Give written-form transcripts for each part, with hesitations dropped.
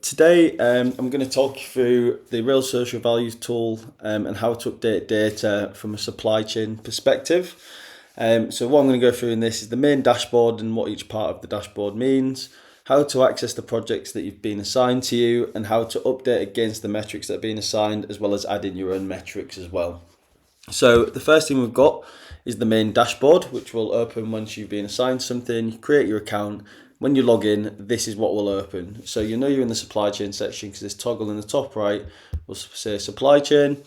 today I'm going to talk you through the Real Social Values tool and how to update data from a supply chain perspective. So what I'm going to go through in this is the main dashboard and what each part of the dashboard means, how to access the projects that you've been assigned to you, and how to update against the metrics that have been assigned, as well as add in your own metrics as well. So the first thing we've got is the main dashboard, which will open once you've been assigned something. You create your account. When you log in, this is what will open. So you know you're in the supply chain section because this toggle in the top right will say supply chain.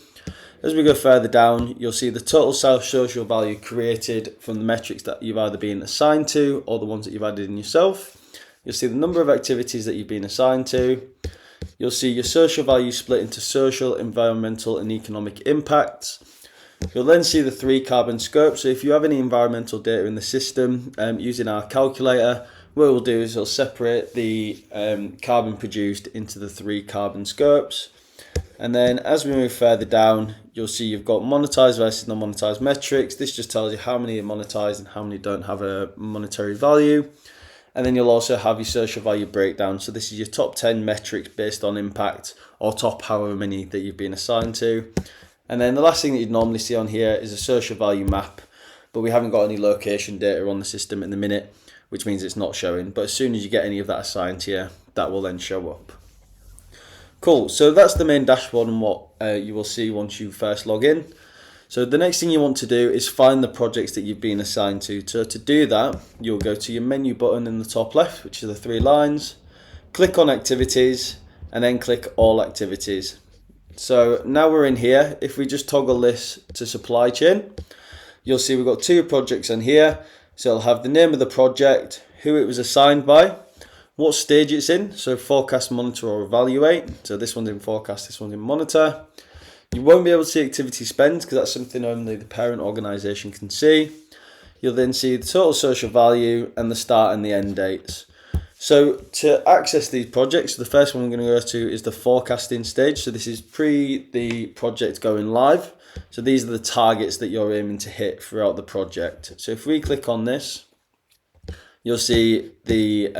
As we go further down, you'll see the total social value created from the metrics that you've either been assigned to or the ones that you've added in yourself. You'll see the number of activities that you've been assigned to. You'll see your social value split into social, environmental, and economic impacts. You'll then see the 3 carbon scopes. So if you have any environmental data in the system, using our calculator, what we'll do is we'll separate the carbon produced into the 3 carbon scopes. And then as we move further down, you'll see you've got monetized versus non-monetized metrics. This just tells you how many are monetized and how many don't have a monetary value. And then you'll also have your social value breakdown. So this is your top 10 metrics based on impact, or top however many that you've been assigned to. And then the last thing that you'd normally see on here is a social value map, but we haven't got any location data on the system in the minute, which means it's not showing. But as soon as you get any of that assigned to you, that will then show up. Cool, so that's the main dashboard and what you will see once you first log in. So the next thing you want to do is find the projects that you've been assigned to. So to do that, you'll go to your menu button in the top left, which is the 3 lines, click on activities, and then click all activities. So now we're in here. If we just toggle this to supply chain, you'll see we've got 2 projects on here. So it'll have the name of the project, who it was assigned by, what stage it's in, so forecast, monitor, or evaluate. So this one's in forecast, this one's in monitor. You won't be able to see activity spend because that's something only the parent organisation can see. You'll then see the total social value and the start and the end dates. So to access these projects, the first one I'm going to go to is the forecasting stage. So this is pre the project going live. So these are the targets that you're aiming to hit throughout the project. So if we click on this, you'll see the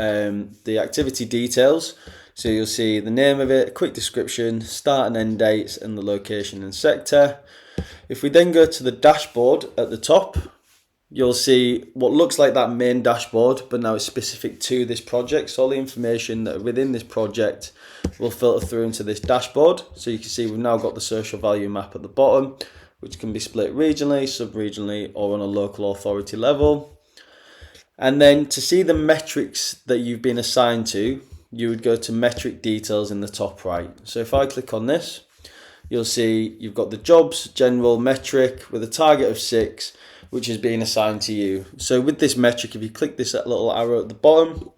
activity details. So you'll see the name of it, a quick description, start and end dates, and the location and sector. If we then go to the dashboard at the top, you'll see what looks like that main dashboard, but now it's specific to this project. So all the information that are within this project will filter through into this dashboard. So you can see we've now got the social value map at the bottom, which can be split regionally, sub-regionally, or on a local authority level. And then to see the metrics that you've been assigned to, you would go to metric details in the top right. So if I click on this, you'll see you've got the jobs general metric with a target of 6, which is being assigned to you. So with this metric, if you click this little arrow at the bottom,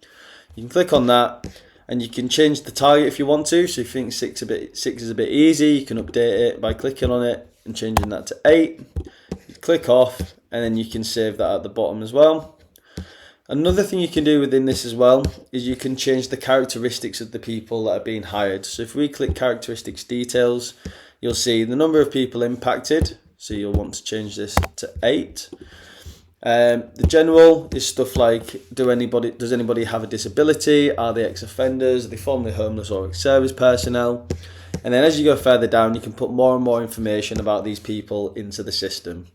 you can click on that and you can change the target if you want to. So if you think 6 is a bit easy, you can update it by clicking on it and changing that to 8. You click off and then you can save that at the bottom as well. Another thing you can do within this as well is you can change the characteristics of the people that are being hired. So if we click characteristics details, you'll see the number of people impacted. So you'll want to change this to 8. The general is stuff like, does anybody have a disability? Are they ex-offenders? Are they formerly homeless or ex-service personnel? And then as you go further down, you can put more and more information about these people into the system.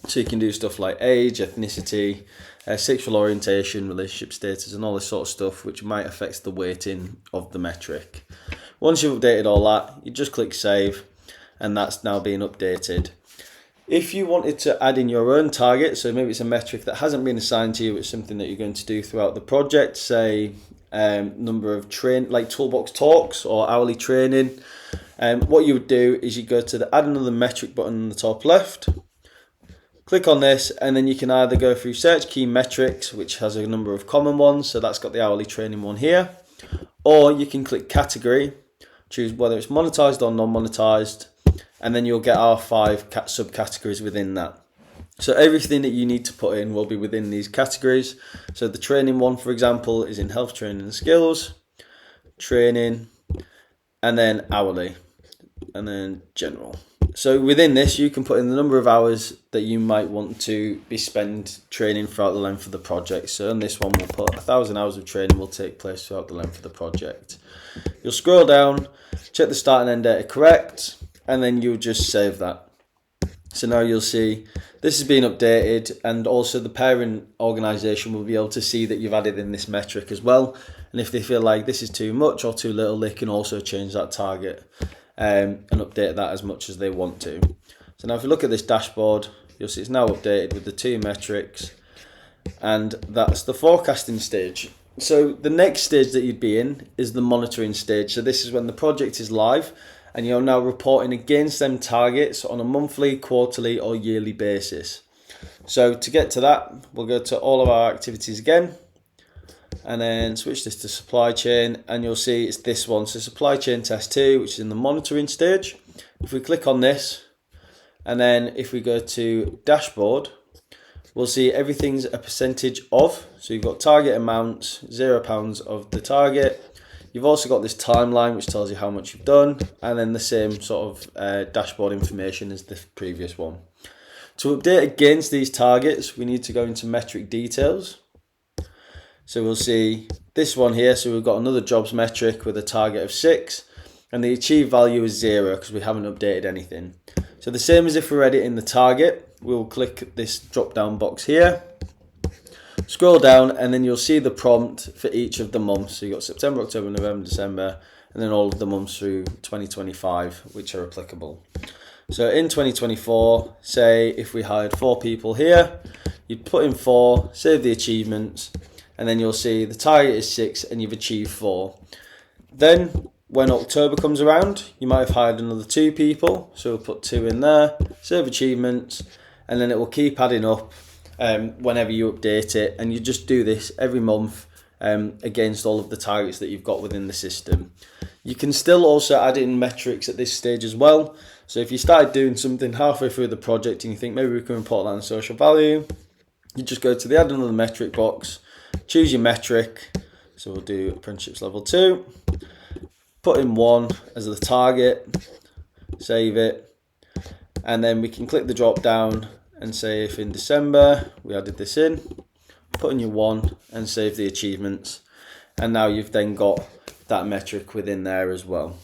So you can do stuff like age, ethnicity, sexual orientation, relationship status, and all this sort of stuff, which might affect the weighting of the metric. Once you've updated all that, you just click save, and that's now being updated. If you wanted to add in your own target, so maybe it's a metric that hasn't been assigned to you, it's something that you're going to do throughout the project, say number of like toolbox talks or hourly training, what you would do is you go to the add another metric button in the top left, click on this, and then you can either go through search key metrics, which has a number of common ones, so that's got the hourly training one here, or you can click category, choose whether it's monetized or non-monetized, and then you'll get our 5 subcategories within that. So everything that you need to put in will be within these categories. So the training one, for example, is in health training and skills, training, and then hourly, and then general. So within this, you can put in the number of hours that you might want to be spent training throughout the length of the project. So on this one, we'll put 1,000 hours of training will take place throughout the length of the project. You'll scroll down, check the start and end date are correct, and then you'll just save that. So now you'll see this has been updated, and also the parent organisation will be able to see that you've added in this metric as well. And if they feel like this is too much or too little, they can also change that target and update that as much as they want to. So now if you look at this dashboard, you'll see it's now updated with the 2 metrics, and that's the forecasting stage. So the next stage that you'd be in is the monitoring stage. So this is when the project is live and you're now reporting against them targets on a monthly, quarterly or yearly basis. So to get to that, we'll go to all of our activities again and then switch this to supply chain, and you'll see it's this one. So supply chain test 2, which is in the monitoring stage. If we click on this, and then if we go to dashboard, we'll see everything's a percentage of. So you've got target amounts, £0 of the target. You've also got this timeline, which tells you how much you've done, and then the same sort of dashboard information as the previous one. To update against these targets, we need to go into metric details. So we'll see this one here. So we've got another jobs metric with a target of 6, and the achieved value is 0 because we haven't updated anything. So the same as if we're editing the target, we'll click this drop down box here, scroll down, and then you'll see the prompt for each of the months. So you've got September, October, November, December, and then all of the months through 2025, which are applicable. So in 2024, say if we hired 4 people here, you'd put in 4, save the achievements, and then you'll see the target is 6 and you've achieved 4. Then when October comes around, you might have hired another 2 people. So we'll put 2 in there, save achievements, and then it will keep adding up whenever you update it. And you just do this every month against all of the targets that you've got within the system. You can still also add in metrics at this stage as well. So if you started doing something halfway through the project and you think maybe we can report that on social value, you just go to the add another metric box, choose your metric. So we'll do apprenticeships level 2, put in 1 as the target, save it, and then we can click the drop down and say if in December we added this in, put in your 1 and save the achievements, and now you've then got that metric within there as well.